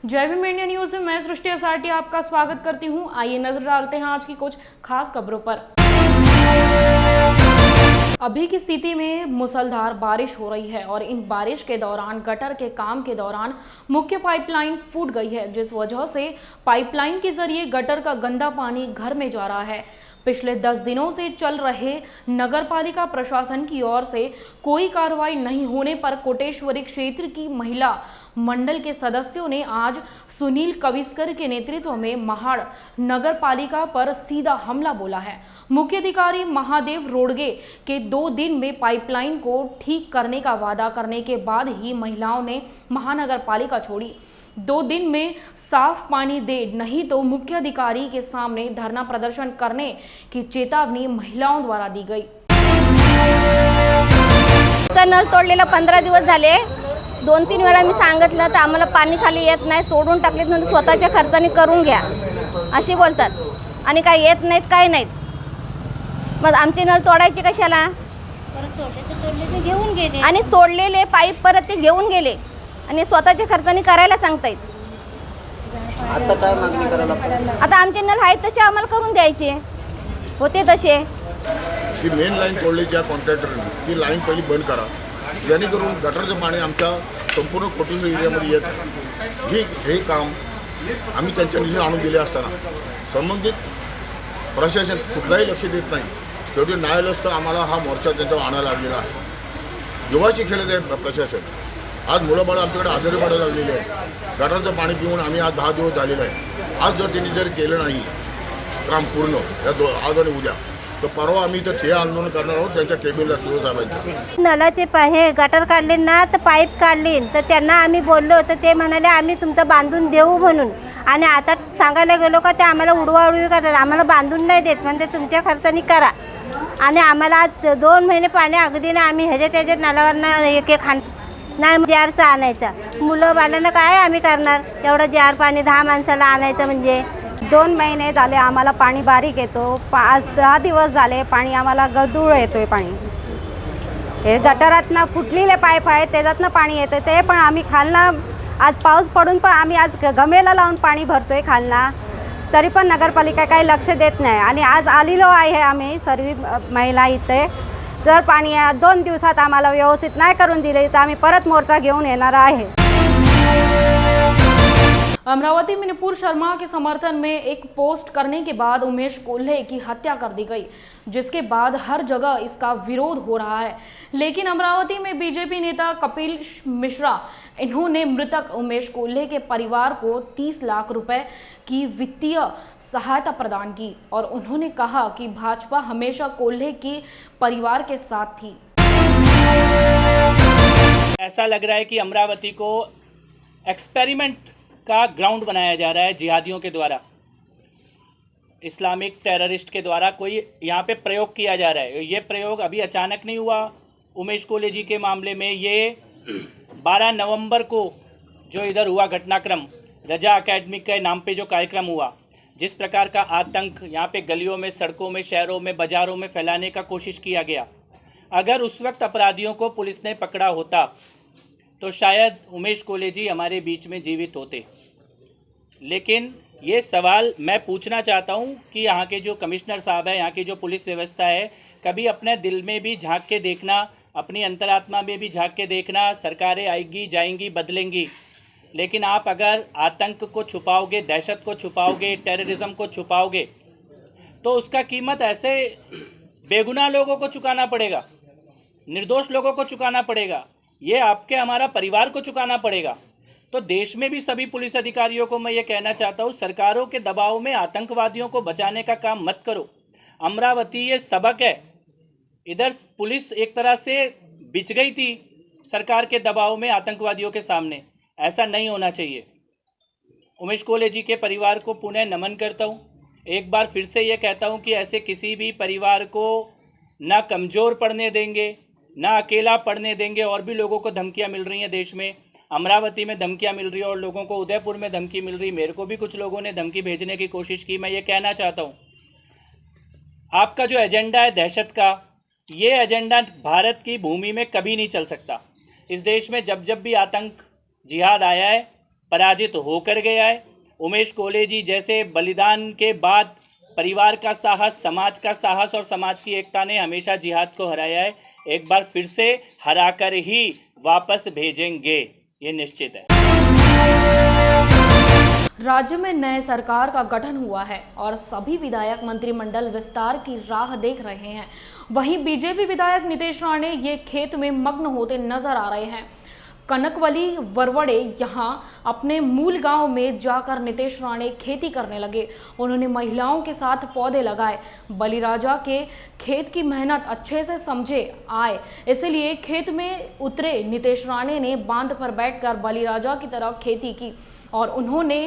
जय Bhim India news में मैं सृष्टि असाटी आपका स्वागत करती हूं। आइए नजर डालते हैं आज की कुछ खास खबरों पर। अभी की स्थिति में मूसलाधार बारिश हो रही है और इन बारिश के दौरान गटर के काम के दौरान मुख्य पाइपलाइन फूट गई है, जिस वजह से पाइपलाइन के जरिए गटर का गंदा पानी घर में जा रहा है। पिछले 10 दिनों से चल रहे नगरपालिका प्रशासन की ओर से कोई कार्रवाई नहीं होने पर कोटेश्वरी क्षेत्र की महिला मंडल के सदस्यों ने आज सुनील कविस्कर के नेतृत्व में महाड़ नगरपालिका पर सीधा हमला बोला है। मुख्य अधिकारी महादेव रोडगे के 2 दिन में पाइपलाइन को ठीक करने का वादा करने के बाद ही महिलाओं ने महानगर पालिका छोड़ी। 2 दिन में साफ पानी दे, नहीं तो मुख्य अधिकारी के सामने धरना प्रदर्शन करने की चेतावनी महिलाओं द्वारा दी गई। नल तोडलेला 15 दिवस झाले। 2-3 वेळा मी सांगितलं तर आम्हाला पाणी खाली येत नाही, तोडून टाकलेत म्हणजे स्वतःच्या खर्चाने करून घ्या अशी बोलतात आणि काय येत नाहीत, काय नाहीत। मग आमचे नल तोडायचे कशाला? तोडले घेऊन गेले आणि तोडलेले पाईप परत ते घेऊन गेले आणि स्वतःच्या खर्चाने करायला सांगतायत। आता काय मागणी करायला? आता आमचे नल आहेत तसे आम्हाला करून द्यायचे होते तसे। ती मेन लाईन तोडली ज्या कॉन्ट्रॅक्टरने ती लाईन पहिली बंद करा, जेणेकरून गटरचं पाणी आमच्या संपूर्ण कोटेश्वरी एरियामध्ये येत आहे। हे काम आम्ही त्यांच्या निधी आणून दिले असताना संबंधित प्रशासन कुठलाही लक्ष देत नाही। शेवटी न्यायालयास तर आम्हाला हा मोर्चा त्यांच्यावर आणायला लागलेला आहे। जीवाशी खेळत आहे प्रशासन। आज मुलं आमच्याकडे आजारी पडायला लागलेली आहे। गटरचं पाणी पिऊन आम्ही आज 10 दिवस झालेलं आहे। आज जर त्यांनी जर केलं नाही काम पूर्ण आज आणि उद्या, तर परवा आम्ही इथं ठिय्या आंदोलन करणार आहोत त्यांच्या केबिनला सुरू साहेबांच्या। नलाचे हे गटर काढले ना तर पाईप काढले तर त्यांना आम्ही बोललो तर ते म्हणाले आम्ही तुमचं बांधून देऊ म्हणून, आणि आता सांगायला गेलो का ते आम्हाला उडवाउडवी करतात, आम्हाला बांधून नाही देत, म्हणजे तुमच्या खर्चाने करा। आणि आम्हाला आज 2 महिने पाणी अगदी ना आम्ही ह्याच्यात नाल्यावरनं एक नाही जारचं आणायचं। मुलं बाळांना काय आम्ही करणार एवढं जार पाणी 10 माणसाला आणायचं म्हणजे। 2 महिने झाले आम्हाला पाणी बारीक येतो। 10 दिवस झाले पाणी आम्हाला गढूळ येतोय। पाणी हे गटारातनं फुटलेले पाईप आहेत त्याच्यातनं पाणी येतं ते पण आम्ही खालना आज पाऊस पडून पण आम्ही आज गमेला लावून पाणी भरतोय खालना, तरी पण नगरपालिका काही लक्ष देत नाही। आणि आज आलेलो आहे आम्ही सर्व महिला इथे। जर पाणी 2 दिवसात आम्हाला व्यवस्थित नाही करून दिले तर आम्ही परत मोर्चा घेऊन येणार आहे। अमरावती में नुपुर शर्मा के समर्थन में एक पोस्ट करने के बाद उमेश कोल्हे की हत्या कर दी गई, जिसके बाद हर जगह इसका विरोध हो रहा है। लेकिन अमरावती में बीजेपी नेता कपिल मिश्रा इन्होंने मृतक उमेश कोल्हे के परिवार को 30 लाख रुपए की वित्तीय सहायता प्रदान की और उन्होंने कहा कि भाजपा हमेशा कोल्हे के परिवार के साथ थी। ऐसा लग रहा है कि अमरावती को एक्सपेरिमेंट का ग्राउंड बनाया जा रहा है जिहादियों के द्वारा, इस्लामिक टेररिस्ट के द्वारा कोई यहाँ पे प्रयोग किया जा रहा है। ये प्रयोग अभी अचानक नहीं हुआ। उमेश कोल्हे जी के मामले में ये 12 नवंबर को जो इधर हुआ घटनाक्रम, रजा अकेडमी के नाम पे जो कार्यक्रम हुआ, जिस प्रकार का आतंक यहाँ पे गलियों में, सड़कों में, शहरों में, बाज़ारों में फैलाने का कोशिश किया गया, अगर उस वक्त अपराधियों को पुलिस ने पकड़ा होता तो शायद उमेश कोल्हे जी हमारे बीच में जीवित होते। लेकिन ये सवाल मैं पूछना चाहता हूँ कि यहाँ के जो कमिश्नर साहब है, यहाँ की जो पुलिस व्यवस्था है, कभी अपने दिल में भी झांक के देखना, अपनी अंतरात्मा में भी झांक के देखना। सरकारें आएगी जाएंगी बदलेंगी, लेकिन आप अगर आतंक को छुपाओगे, दहशत को छुपाओगे, टेररिज्म को छुपाओगे, तो उसका कीमत ऐसे बेगुनाह लोगों को चुकाना पड़ेगा, निर्दोष लोगों को चुकाना पड़ेगा, ये आपके हमारा परिवार को चुकाना पड़ेगा। तो देश में भी सभी पुलिस अधिकारियों को मैं ये कहना चाहता हूँ, सरकारों के दबाव में आतंकवादियों को बचाने का काम मत करो। अमरावती ये सबक है। इधर पुलिस एक तरह से बिछ गई थी सरकार के दबाव में आतंकवादियों के सामने, ऐसा नहीं होना चाहिए। उमेश कोल्हे जी के परिवार को पुनः नमन करता हूँ। एक बार फिर से ये कहता हूँ कि ऐसे किसी भी परिवार को ना कमज़ोर पड़ने देंगे, ना अकेला पड़ने देंगे। और भी लोगों को धमकियां मिल रही हैं देश में, अमरावती में धमकियां मिल रही है और लोगों को उदयपुर में धमकी मिल रही। मेरे को भी कुछ लोगों ने धमकी भेजने की कोशिश की। मैं ये कहना चाहता हूँ, आपका जो एजेंडा है दहशत का, ये एजेंडा भारत की भूमि में कभी नहीं चल सकता। इस देश में जब जब भी आतंक जिहाद आया है, पराजित होकर गया है। उमेश कॉलेजी जैसे बलिदान के बाद परिवार का साहस, समाज का साहस और समाज की एकता ने हमेशा जिहाद को हराया है। एक बार फिर से हराकर ही वापस भेजेंगे, ये निश्चित है। राज्य में नए सरकार का गठन हुआ है और सभी विधायक मंत्रिमंडल विस्तार की राह देख रहे हैं। वहीं बीजेपी विधायक नितेश राणे ये खेत में मग्न होते नजर आ रहे हैं। कनकवली वरवड़े यहाँ अपने मूल गांव में जाकर नितेश राणे खेती करने लगे। उन्होंने महिलाओं के साथ पौधे लगाए। बलिराजा के खेत की मेहनत अच्छे से समझे आए, इसलिए खेत में उतरे नितेश राणे ने बांध पर बैठकर बलिराजा की तरह खेती की और उन्होंने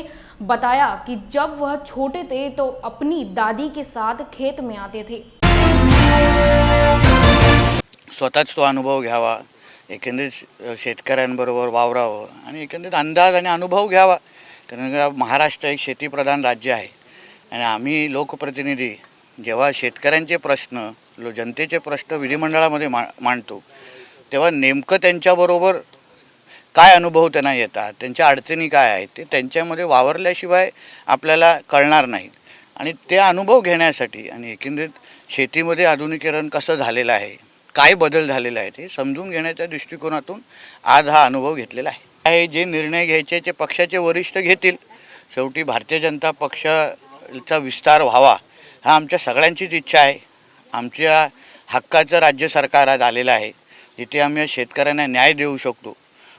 बताया कि जब वह छोटे थे तो अपनी दादी के साथ खेत में आते थे। स्वतःच तो अनुभव घ्यावा, एकंदरीत शेतकऱ्यांबरोबर वावरावं आणि एकंदरीत अंदाज आणि अनुभव घ्यावा, कारण का महाराष्ट्र एक शेतीप्रधान राज्य आहे आणि आम्ही लोकप्रतिनिधी जेव्हा शेतकऱ्यांचे प्रश्न, जनतेचे प्रश्न विधिमंडळामध्ये मांडतो तेव्हा नेमकं त्यांच्याबरोबर काय अनुभव त्यांना येतात, त्यांच्या अडचणी काय आहेत ते त्यांच्यामध्ये वावरल्याशिवाय आपल्याला कळणार नाहीत आणि ते अनुभव घेण्यासाठी आणि एकंदरीत शेतीमध्ये आधुनिकीकरण कसं झालेलं आहे, काय बदल झालेला आहे ते समजून घेण्याच्या दृष्टिकोनातून आज हा अनुभव घेतलेला आहे। जे निर्णय घ्यायचे ते पक्षाचे वरिष्ठ घेतील। शेवटी भारतीय जनता पक्षाचा विस्तार व्हावा हा आमच्या सगळ्यांचीच इच्छा आहे। आमच्या हक्काचं राज्य सरकार आज आलेलं आहे, जिथे आम्ही शेतकऱ्यांना न्याय देऊ शकतो।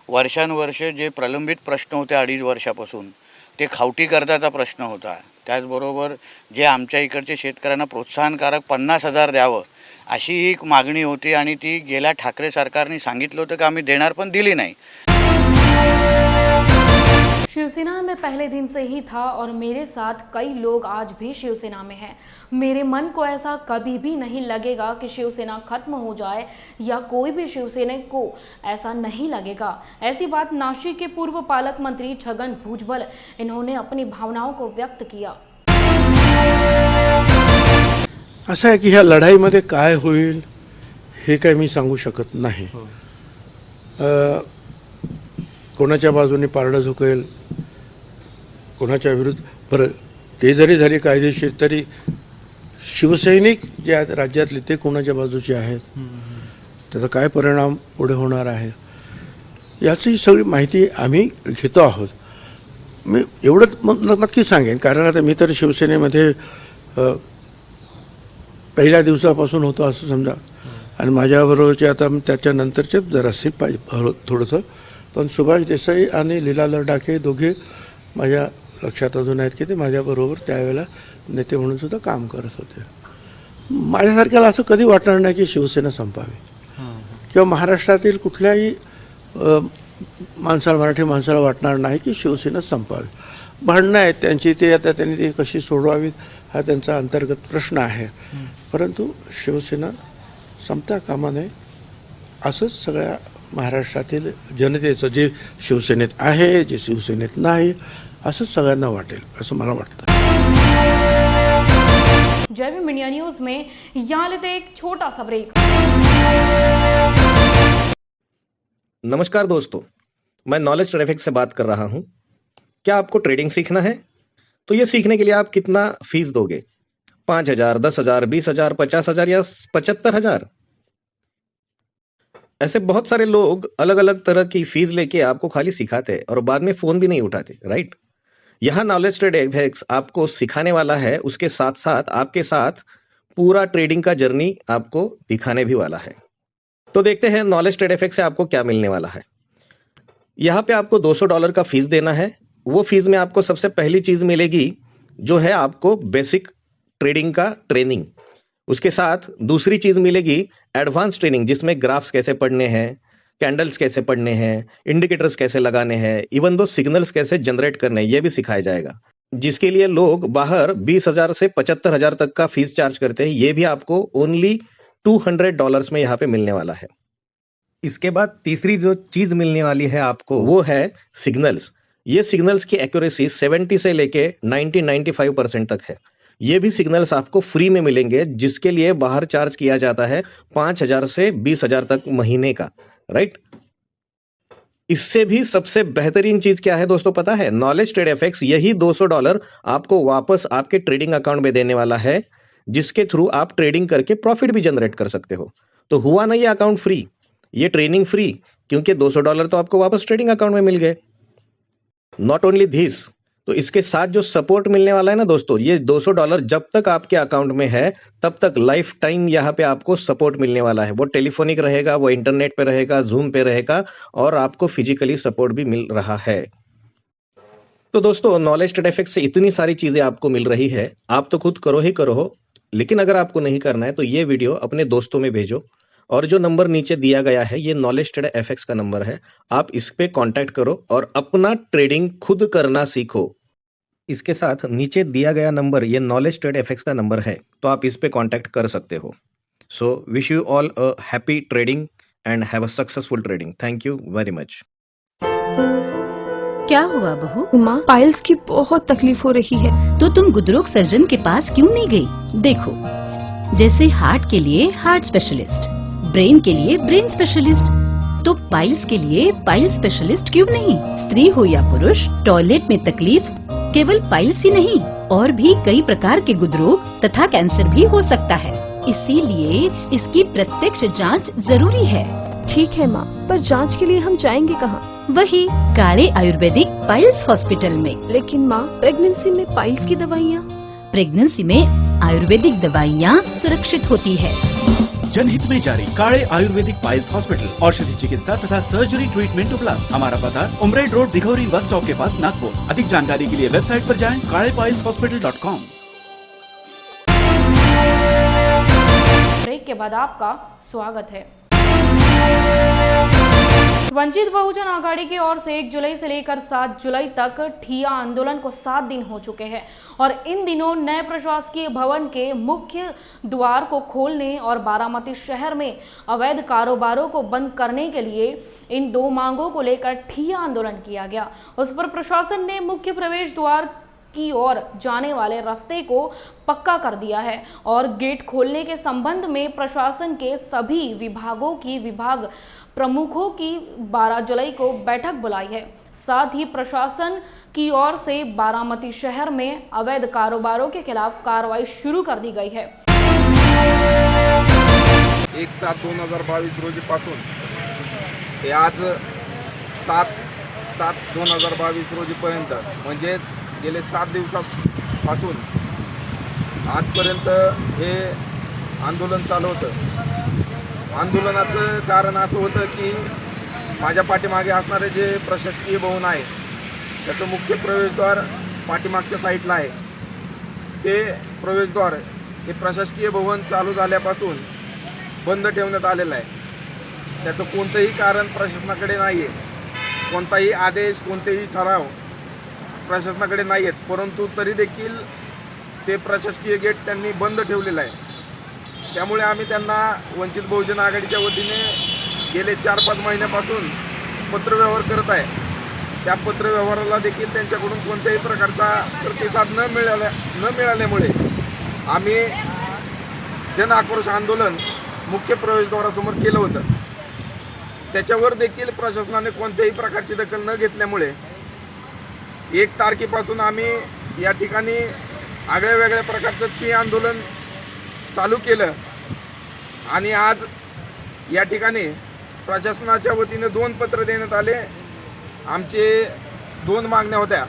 वर्षानुवर्ष जे प्रलंबित प्रश्न होते 2.5 वर्षापासून ते खावटी कर्जाचा प्रश्न होता, त्याचबरोबर जे आमच्या इकडचे शेतकऱ्यांना प्रोत्साहनकारक 50,000 द्यावं अशी एक मागणी होती आणि ती गेल्या ठाकरे सरकारने सांगितलं होतं की आम्ही देणार पण दिली नाही। शिवसेना में पहले दिन से ही था और मेरे साथ कई लोग आज भी शिवसेना में हैं। मेरे मन को ऐसा कभी भी नहीं लगेगा कि शिवसेना खत्म हो जाए या कोई भी शिवसैनिक को ऐसा नहीं लगेगा। ऐसी बात नाशिक के पूर्व पालक मंत्री छगन भुजबल, इन्होंने अपनी भावनाओं को व्यक्त किया। असं आहे की ह्या लढाईमध्ये काय होईल हे काय मी सांगू शकत नाही। कोणाच्या बाजूने पारडं झुकेल, कोणाच्या विरुद्ध, बरं ते जरी झाले कायदेशीर तरी शिवसैनिक जे आहेत राज्यातले ते कोणाच्या बाजूचे आहेत, त्याचा काय परिणाम पुढे होणार आहे याची सगळी माहिती आम्ही घेतो आहोत। मी एवढं नक्की सांगेन, कारण आता मी तर शिवसेनेमध्ये पहिल्या दिवसापासून होतो असं समजा, आणि माझ्याबरोबरचे आता त्याच्यानंतरचे जरासे थोडंसं, पण सुभाष देसाई आणि लीला लडाखे दोघे माझ्या लक्षात अजून आहेत की ते माझ्याबरोबर त्यावेळेला नेते म्हणून सुद्धा काम करत होते। माझ्यासारख्याला असं कधी वाटणार नाही की शिवसेना संपावी, किंवा महाराष्ट्रातील कुठल्याही मराठी माणसाला वाटणार नाही की शिवसेना संपावी। भांडणं आहेत त्यांची, ते आता त्यांनी ते कशी सोडवावीत हा त्यांचा अंतर्गत प्रश्न आहे, परंतु शिवसेना संपता कामा नये असंच सगळ्या महाराष्ट्रातील जनतेचं, जे शिवसेनेत आहे जे शिवसेनेत नाही असं सगळ्यांना वाटेल असं मला वाटतं। जय भीम इंडिया न्यूज में यहाँ लेते एक छोटा सा ब्रेक। नमस्कार दोस्तों, मैं नॉलेज ट्रैफिक से बात कर रहा हूं। क्या आपको ट्रेडिंग सीखना है? तो ये सीखने के लिए आप कितना फीस दोगे? 5,000, 10,000, 20,000, 50,000 या 75,000? ऐसे बहुत सारे लोग अलग अलग तरह की फीस लेके आपको खाली सिखाते हैं और बाद में फोन भी नहीं उठाते, राइट? यहाँ नॉलेज ट्रेड एफएक्स आपको सिखाने वाला है, उसके साथ साथ आपके साथ पूरा ट्रेडिंग का जर्नी आपको दिखाने भी वाला है। तो देखते हैं नॉलेज ट्रेड एफएक्स से आपको क्या मिलने वाला है। यहाँ पे आपको $200 का फीस देना है। वो फीस में आपको सबसे पहली चीज मिलेगी जो है आपको बेसिक ट्रेडिंग का ट्रेनिंग। उसके साथ दूसरी चीज मिलेगी एडवांस ट्रेनिंग, जिसमें ग्राफ्स कैसे पढ़ने हैं, कैंडल्स कैसे पढ़ने हैं, इंडिकेटर्स कैसे लगाने हैं, इवन दो सिग्नल्स कैसे जनरेट करने हैं, ये भी सिखाया जाएगा। जिसके लिए लोग बाहर 20,000 से 75,000 तक का फीस चार्ज करते हैं, ये भी आपको ओनली $200 में यहाँ पे मिलने वाला है। इसके बाद तीसरी जो चीज मिलने वाली है आपको वो है सिग्नल्स। ये सिग्नल्स की एक्यूरेसी 70 से लेके 90-95% तक है। ये भी सिग्नल्स आपको फ्री में मिलेंगे, जिसके लिए बाहर चार्ज किया जाता है 5,000 से 20,000 तक महीने का, राइट? इससे भी सबसे बेहतरीन चीज क्या है दोस्तों पता है? नॉलेज ट्रेड एफएक्स यही $200 आपको वापस आपके ट्रेडिंग अकाउंट में देने वाला है, जिसके थ्रू आप ट्रेडिंग करके प्रॉफिट भी जनरेट कर सकते हो। तो हुआ ना ये अकाउंट फ्री, ये ट्रेनिंग फ्री, क्योंकि $200 तो आपको वापस ट्रेडिंग अकाउंट में मिल गए। नॉट ओनली दिस, तो इसके साथ जो सपोर्ट मिलने वाला है ना दोस्तों, ये $200 जब तक आपके अकाउंट में है तब तक लाइफ टाइम यहाँ पे आपको सपोर्ट मिलने वाला है। वो टेलीफोनिक रहेगा, वो इंटरनेट पे रहेगा, जूम पे रहेगा, और आपको फिजिकली सपोर्ट भी मिल रहा है। तो दोस्तों नॉलेज ट्रेड एफएक्स से इतनी सारी चीजें आपको मिल रही है, आप तो खुद करो ही करो हो, लेकिन अगर आपको नहीं करना है तो ये वीडियो अपने दोस्तों में भेजो, और जो नंबर नीचे दिया गया है ये नॉलेज ट्रेड एफएक्स का नंबर है, आप इस पे कांटेक्ट करो और अपना ट्रेडिंग खुद करना सीखो। इसके साथ नीचे दिया गया नंबर ये नॉलेज ट्रेड एफएक्स का नंबर है, तो आप इस पे कांटेक्ट कर सकते हो। So wish you all a happy trading and have a successful trading. Thank you very much. क्या हुआ बहू? माँ, पाइल्स की बहुत तकलीफ हो रही है। तो तुम गुदरोग सर्जन के पास क्यों नहीं गई? देखो, जैसे हार्ट के लिए हार्ट स्पेशलिस्ट, ब्रेन के लिए ब्रेन स्पेशलिस्ट, तो पाइल्स के लिए पाइल्स स्पेशलिस्ट क्यों नहीं? स्त्री हो या पुरुष, टॉयलेट में तकलीफ केवल पाइल्स ही नहीं, और भी कई प्रकार के गुदरोग तथा कैंसर भी हो सकता है। इसीलिए इसकी प्रत्यक्ष जांच जरूरी है। ठीक है माँ, पर जांच के लिए हम जाएंगे कहाँ? वही काले आयुर्वेदिक पाइल्स हॉस्पिटल में। लेकिन माँ, प्रेगनेंसी में पाइल्स की दवाइयाँ? प्रेगनेंसी में आयुर्वेदिक दवाइयाँ सुरक्षित होती है। जनहित में जारी काड़े आयुर्वेदिक पाइल्स हॉस्पिटल, औषधि चिकित्सा तथा सर्जरी ट्रीटमेंट उपलब्ध। हमारा पता उमरेड रोड, दिघौरी बस स्टॉप के पास, नागपुर। अधिक जानकारी के लिए वेबसाइट पर जाएं kadepailshospital.com। ब्रेक के बाद आपका स्वागत है। वंचित बहुजन आघाड़ी की ओर से 1 जुलाई से लेकर 7 जुलाई तक ठिया आंदोलन को 7 दिन हो चुके हैं, और इन दिनों नए प्रशासकीय भवन के मुख्य द्वार को खोलने और बारामती शहर में अवैध कारोबारों को बंद करने के लिए इन 2 मांगों को लेकर ठिया आंदोलन किया गया। उस पर प्रशासन ने मुख्य प्रवेश द्वार की ओर जाने वाले रास्ते को पक्का कर दिया है, और गेट खोलने के संबंध में प्रशासन के सभी विभागों की विभाग प्रमुखों की 12 जुलाई को बैठक बुलाई है। साथ ही प्रशासन की ओर से बारामती शहर में अवैध कारोबारों के खिलाफ कार्रवाई शुरू कर दी गई है। 1/7/2022 रोजीपासून ते आज 7/7/2022 रोजीपर्यंत, म्हणजे गेले 7 दिवसापासून आजपर्यंत हे आंदोलन चालू होतं। आंदोलनाचं कारण असं होतं की माझ्या पाठीमागे असणारे जे प्रशासकीय भवन आहे त्याचं मुख्य प्रवेशद्वार पाठीमागच्या साईडला आहे। ते प्रवेशद्वार हे प्रशासकीय भवन चालू झाल्यापासून बंद ठेवण्यात आलेलं आहे। त्याचं कोणतंही कारण प्रशासनाकडे नाही आहे, कोणताही आदेश, कोणतेही ठराव प्रशासनाकडे नाही आहेत, परंतु तरी देखील ते प्रशासकीय गेट त्यांनी बंद ठेवलेलं आहे। त्यामुळे आम्ही त्यांना वंचित बहुजन आघाडीच्या वतीने गेले 4-5 महिन्यापासून पत्रव्यवहार करत आहे। त्या पत्रव्यवहाराला देखील त्यांच्याकडून कोणत्याही प्रकारचा प्रतिसाद न मिळाल्यामुळे आम्ही जन आक्रोश आंदोलन मुख्य प्रवेशद्वारासमोर केलं होतं। त्याच्यावर देखील प्रशासनाने कोणत्याही प्रकारची दखल न घेतल्यामुळे 1 तारखेपासून आम्ही या ठिकाणी आगळ्या वेगळ्या प्रकारचं ठिय्या आंदोलन चालू केलं, आणि आज या ठिकाणी प्रशासनाच्या वतीने 2 पत्र देण्यात आले। आमचे 2 मागण्या होत्या।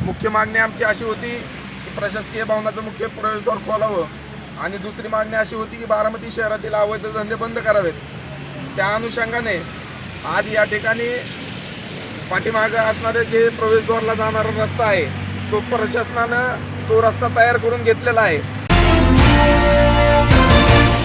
मुख्य मागणी आमची अशी होती की प्रशासकीय भवनाचं मुख्य प्रवेशद्वार खोलावं, आणि दुसरी मागणी अशी होती की बारामती शहरातील अवैध धंदे बंद करावेत। त्या अनुषंगाने आज या ठिकाणी पाठीमागे असणारे जे प्रवेशद्वारला जाणारा रस्ता आहे तो प्रशासनानं तो रस्ता तयार करून घेतलेला आहे।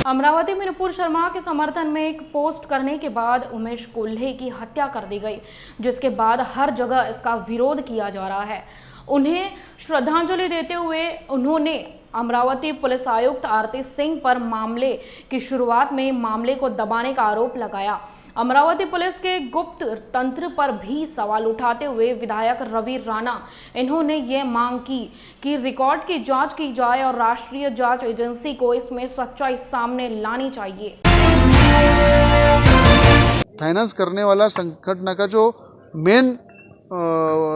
अमरावती में नुपुर शर्मा के समर्थन में एक पोस्ट करने के बाद उमेश कोल्हे की हत्या कर दी गई, जिसके बाद हर जगह इसका विरोध किया जा रहा है। उन्हें श्रद्धांजलि देते हुए उन्होंने अमरावती पुलिस आयुक्त आरती सिंह पर मामले की शुरुआत में मामले को दबाने का आरोप लगाया। अमरावती पुलिस के गुप्त तंत्र पर भी सवाल उठाते हुए विधायक रवि राणा इन्होंने ये मांग की कि रिकॉर्ड की जांच की जाए और राष्ट्रीय जांच एजेंसी को इसमें सच्चाई सामने लानी चाहिए। फाइनेंस करने वाला संगठन का जो मेन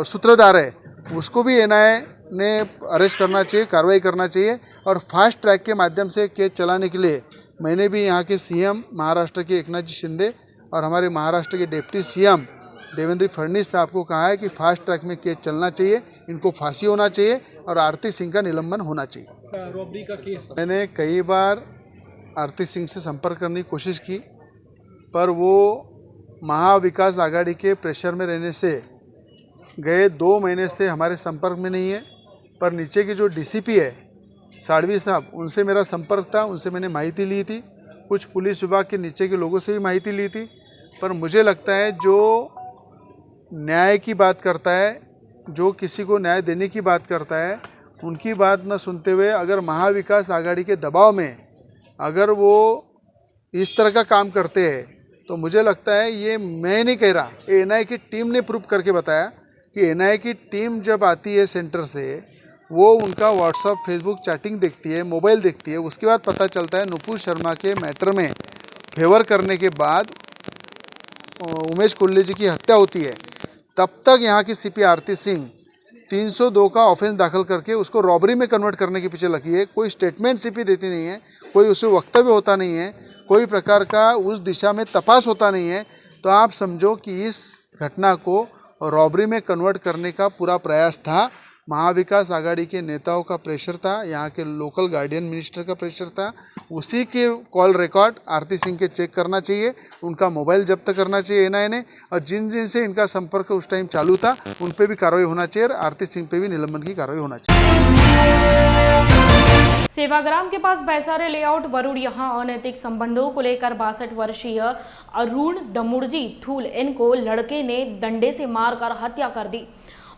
सूत्रधार है उसको भी एनआईए ने अरेस्ट करना चाहिए, कार्रवाई करना चाहिए। और फास्ट ट्रैक के माध्यम से केस चलाने के लिए मैंने भी यहाँ के सीएम महाराष्ट्र के एकनाथ जी शिंदे और हमारे महाराष्ट्र के डिप्टी सीएम देवेंद्र फडणवीस साहब को कहा है कि फास्ट ट्रैक में केस चलना चाहिए, इनको फांसी होना चाहिए और आरती सिंह का निलंबन होना चाहिए। रॉबरी का केस मैंने कई बार आरती सिंह से संपर्क करने की कोशिश की, पर वो महाविकास आघाड़ी के प्रेशर में रहने से गए 2 महीने से हमारे संपर्क में नहीं है। पर नीचे की जो डीसीपी है साड़वी साहब, उनसे मेरा संपर्क था, उनसे मैंने माहिती ली थी, कुछ पुलिस विभाग के नीचे के लोगों से भी माहिती ली थी। पर मुझे लगता है जो न्याय की बात करता है, जो किसी को न्याय देने की बात करता है, उनकी बात न सुनते हुए अगर महाविकास आघाड़ी के दबाव में अगर वो इस तरह का काम करते हैं तो मुझे लगता है, ये मैं नहीं कह रहा, एनआईए की टीम ने प्रूव करके बताया कि एनआईए की टीम जब आती है सेंटर से, वो उनका व्हाट्सअप फेसबुक चैटिंग देखती है, मोबाइल देखती है, उसके बाद पता चलता है नुपुर शर्मा के मैटर में फेवर करने के बाद उमेश कोल्ले जी की हत्या होती है। तब तक यहाँ की सीपी आरती सिंह 302 का ऑफेंस दाखिल करके उसको रॉबरी में कन्वर्ट करने के पीछे लगी है। कोई स्टेटमेंट सीपी देती नहीं है, कोई उससे वक्तव्य होता नहीं है, कोई प्रकार का उस दिशा में तपास होता नहीं है। तो आप समझो कि इस घटना को रॉबरी में कन्वर्ट करने का पूरा प्रयास था। महाविकास आघाड़ी के नेताओं का प्रेशर था, यहाँ के लोकल गार्डियन मिनिस्टर का प्रेशर था। उसी के कॉल रिकॉर्ड आरती सिंह के चेक करना चाहिए, उनका मोबाइल जब्त करना चाहिए एनआईए ने, और जिन जिन से इनका संपर्क उस टाइम चालू था उन पे भी कार्रवाई होना चाहिए और आरती सिंह पे भी निलंबन की कार्रवाई होना चाहिए। सेवाग्राम के पास बैसारे लेआउट वरुण यहां अनैतिक संबंधों को लेकर 62 वर्षीय अरुण दमुड़जी थूल इनको लड़के ने डंडे से मारकर हत्या कर दी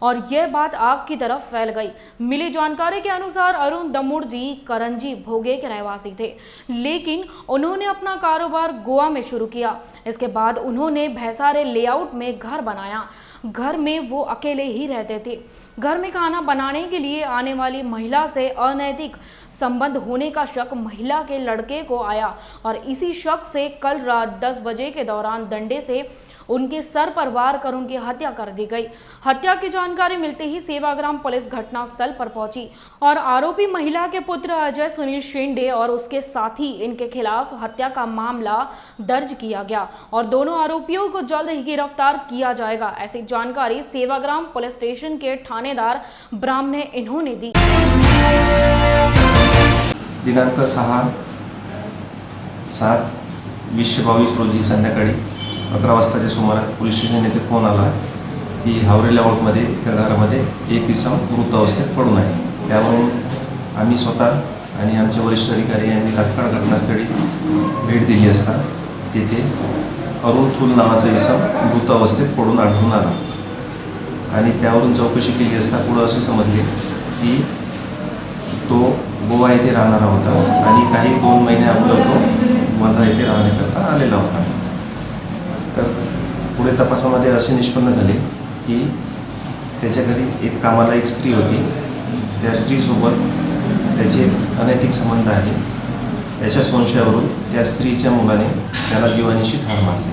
और यह बात आग की तरफ फैल गई। मिली जानकारी के अनुसार अरुण दमुड़जी करंजी भोगे के रहवासी थे, लेकिन उन्होंने अपना कारोबार गोवा में शुरू किया। इसके बाद उन्होंने भैसारे लेआउट में घर बनाया। घर में वो अकेले ही रहते थे। घर में खाना बनाने के लिए आने वाली महिला से अनैतिक संबंध होने का शक महिला के लड़के को आया और इसी शक से कल रात 10 बजे के दौरान डंडे से उनके सर पर वार कर उनकी हत्या कर दी गई। हत्या की जानकारी मिलते ही सेवाग्राम पुलिस घटनास्थल पर पहुंची और आरोपी महिला के पुत्र अजय सुनील शिंदे और उसके साथी इनके खिलाफ हत्या का मामला दर्ज किया गया और दोनों आरोपियों को जल्द ही गिरफ्तार किया जाएगा। ऐसी जानकारी सेवाग्राम पुलिस स्टेशन के थानेदार ब्राह्मणे इन्होंने दी। दिनांक 6/7/2022 रोजी संध्याकाळी 11 वाजताच्या सुमारास पोलीस स्टेशन येथे फोन आला की हावरे लेआउटमध्ये त्या घरामध्ये एक इसम मृत अवस्थेत पडून आहे। त्यावरून आम्ही स्वतः आणि आमचे वरिष्ठ अधिकारी यांनी तात्काळ घटनास्थळी भेट दिली असता तेथे अरुण थूल नावाचा इसम मृत अवस्थेत पडून आढळून आला आणि त्यावरून चौकशी केली असता पुढे असे समजले की तो गोवा येथे राहणारा होता आणि काही 2 महिने अगोदर तो वर्धा येथे राहण्याकरता आलेला होता। तर पुढे तपासामध्ये असे निष्पन्न झाले की त्याच्या घरी एक कामाला एक स्त्री होती, त्या स्त्रीसोबत त्याचे अनैतिक संबंध आहे। त्याच्या संशयावरून त्या स्त्रीच्या मुलाने त्याला जीवानीशी ठार मारले।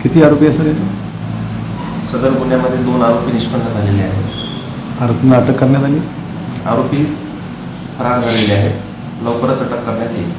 किती आरोपी असेल याचे? सदर गुन्ह्यामध्ये 2 आरोपी निष्पन्न झालेले आहेत। आरोपींना अटक करण्यात आली? आरोपी फरार झालेले आहेत, लवकरच अटक करण्यात येईल।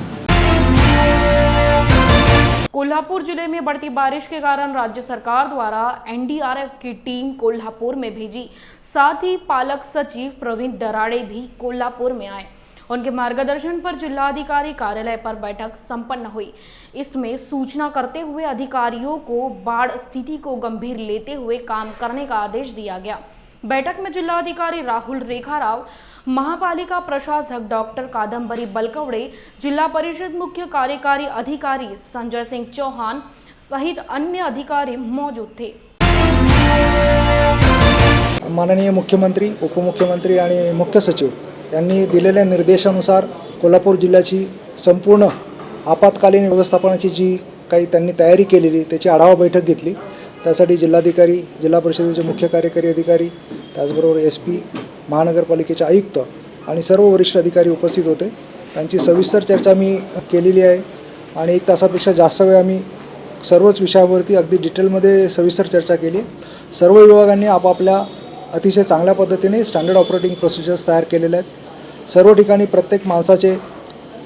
कोल्हापुर जिले में बढ़ती बारिश के कारण राज्य सरकार द्वारा एनडीआरएफ की टीम कोल्हापुर में भेजी। साथ ही पालक सचिव प्रवीण दराड़े भी कोल्हापुर में आए। उनके मार्गदर्शन पर जिलाधिकारी कार्यालय पर बैठक संपन्न हुई। इसमें सूचना करते हुए अधिकारियों को बाढ़ स्थिति को गंभीर लेते हुए काम करने का आदेश दिया गया। बैठक में जिलाधिकारी राहुल रेखाराव, महापालिका प्रशासक डॉक्टर कादम्बरी बलकवड़े, जिला परिषद मुख्य कार्यकारी अधिकारी संजय सिंह चौहान सहित अन्य अधिकारी मौजूद थे। माननीय मुख्यमंत्री, उपमुख्यमंत्री आणि मुख्य सचिव यांनी दिलेल्या निर्देशानुसार कोल्हापूर जिल्ह्याची संपूर्ण आपत्कालीन व्यवस्थापनाची जी काही त्यांनी तयारी केलेली त्याची आढावा बैठक घेतली। त्यासाठी जिल्हाधिकारी, जिल्हा परिषदेचे मुख्य कार्यकारी अधिकारी, त्याचबरोबर SP, महानगरपालिकेचे आयुक्त आणि सर्व वरिष्ठ अधिकारी उपस्थित होते। त्यांची सविस्तर चर्चा मी केलेली आहे आणि 1 तासापेक्षा जास्त वेळ आम्ही सर्वच विषयावरती अगदी डिटेलमध्ये सविस्तर चर्चा केली. सर्व विभागांनी आपापल्या अतिशय चांगल्या पद्धतीने स्टँडर्ड ऑपरेटिंग प्रोसिजर्स तयार केलेले आहेत. सर्व ठिकाणी प्रत्येक माणसाचे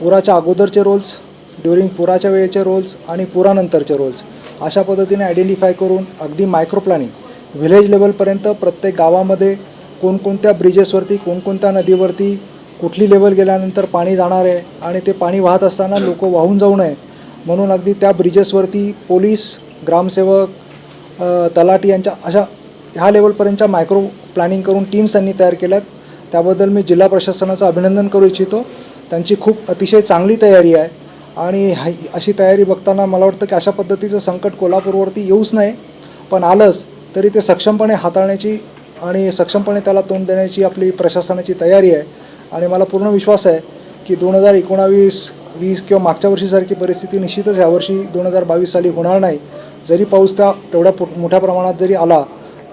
पुराच्या अगोदरचे रोल्स, ड्युरिंग पुराच्या वेळेचे रोल्स आणि पुरानंतरचे रोल्स अशा पद्धतीने आयडेंटिफाय करून अगदी मायक्रो प्लॅनिंग व्हिलेज लेवलपर्यंत प्रत्येक गावामध्ये कोणकोणत्या ब्रिजेसवरती, कोणकोणत्या नदीवरती कुठली लेवल गेल्यानंतर पाणी जाणार आहे आणि ते पाणी वाहत असताना लोक वाहून जाऊ नये म्हणून अगदी त्या ब्रिजेसवरती पोलीस, ग्रामसेवक, तलाठी यांच्या अशा ह्या लेवलपर्यंतच्या मायक्रो प्लॅनिंग करून टीम्स त्यांनी तयार केल्यात. त्याबद्दल मी जिल्हा प्रशासनाचं अभिनंदन करू इच्छितो. त्यांची खूप अतिशय चांगली तयारी आहे आणि अशी तयारी बघताना मला वाटतं की अशा पद्धतीचं संकट कोल्हापूरवरती येऊच नाही, पण आलंच तरी ते सक्षमपणे हाताळण्याची आणि सक्षमपणे त्याला तोंड देण्याची आपली प्रशासनाची तयारी आहे. आणि मला पूर्ण विश्वास आहे की 2019-20 किंवा मागच्या वर्षीसारखी परिस्थिती निश्चितच यावर्षी 2022 साली होणार नाही. जरी पाऊस तेवढ्या मोठ्या प्रमाणात जरी आला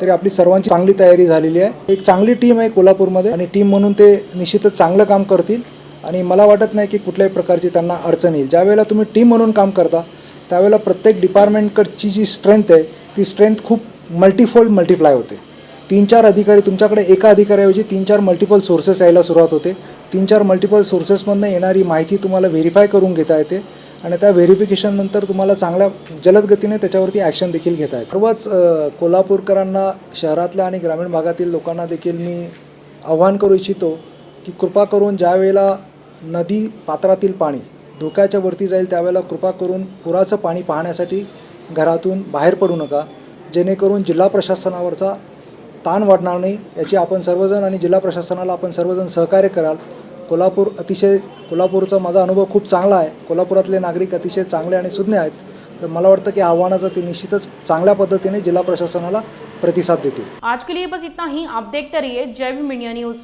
तरी आपली सर्वांची चांगली तयारी झालेली आहे. एक चांगली टीम आहे कोल्हापूरमध्ये आणि टीम म्हणून ते निश्चितच चांगलं काम करतील आणि मला वाटत नाही की कुठल्याही प्रकारची त्यांना अडचण येईल. ज्यावेळेला तुम्ही टीम म्हणून काम करता त्यावेळेला प्रत्येक डिपार्टमेंटकडची जी स्ट्रेंथ आहे ती स्ट्रेंथ खूप मल्टिप्लाय होते. 3-4 अधिकारी तुमच्याकडे एका अधिकाऱ्याऐवजी 3-4 मल्टिपल सोर्सेस यायला सुरुवात होते. 3-4 मल्टिपल सोर्सेसमधनं येणारी माहिती तुम्हाला व्हेरीफाय करून घेता येते आणि त्या व्हेरिफिकेशननंतर तुम्हाला चांगल्या जलद गतीने त्याच्यावरती ॲक्शन देखील घेता येते. सर्वच कोल्हापूरकरांना, शहरातल्या आणि ग्रामीण भागातील लोकांना देखील मी आव्हान करू इच्छितो की कृपा करून ज्या वेळेला नदी पात्रातील पाणी धोक्याच्या वरती जाईल त्यावेळेला कृपा करून पुराचं पाणी पाहण्यासाठी घरातून बाहेर पडू नका, जेणेकरून जिल्हा प्रशासनावरचा ताण वाढणार नाही. याची आपण सर्वजण आणि जिल्हा प्रशासनाला आपण सर्वजण सहकार्य कराल. कोल्हापूरचा माझा अनुभव खूप चांगला आहे. कोल्हापुरातले नागरिक अतिशय चांगले आणि सुज्ञ आहेत. तर मला वाटतं की आव्हानाचा ते निश्चितच चांगल्या पद्धतीने जिल्हा प्रशासनाला प्रतिसाद देतील. आज के लिए बस इतना ही. आप देखते रहिए जय भीम इंडिया न्यूज़.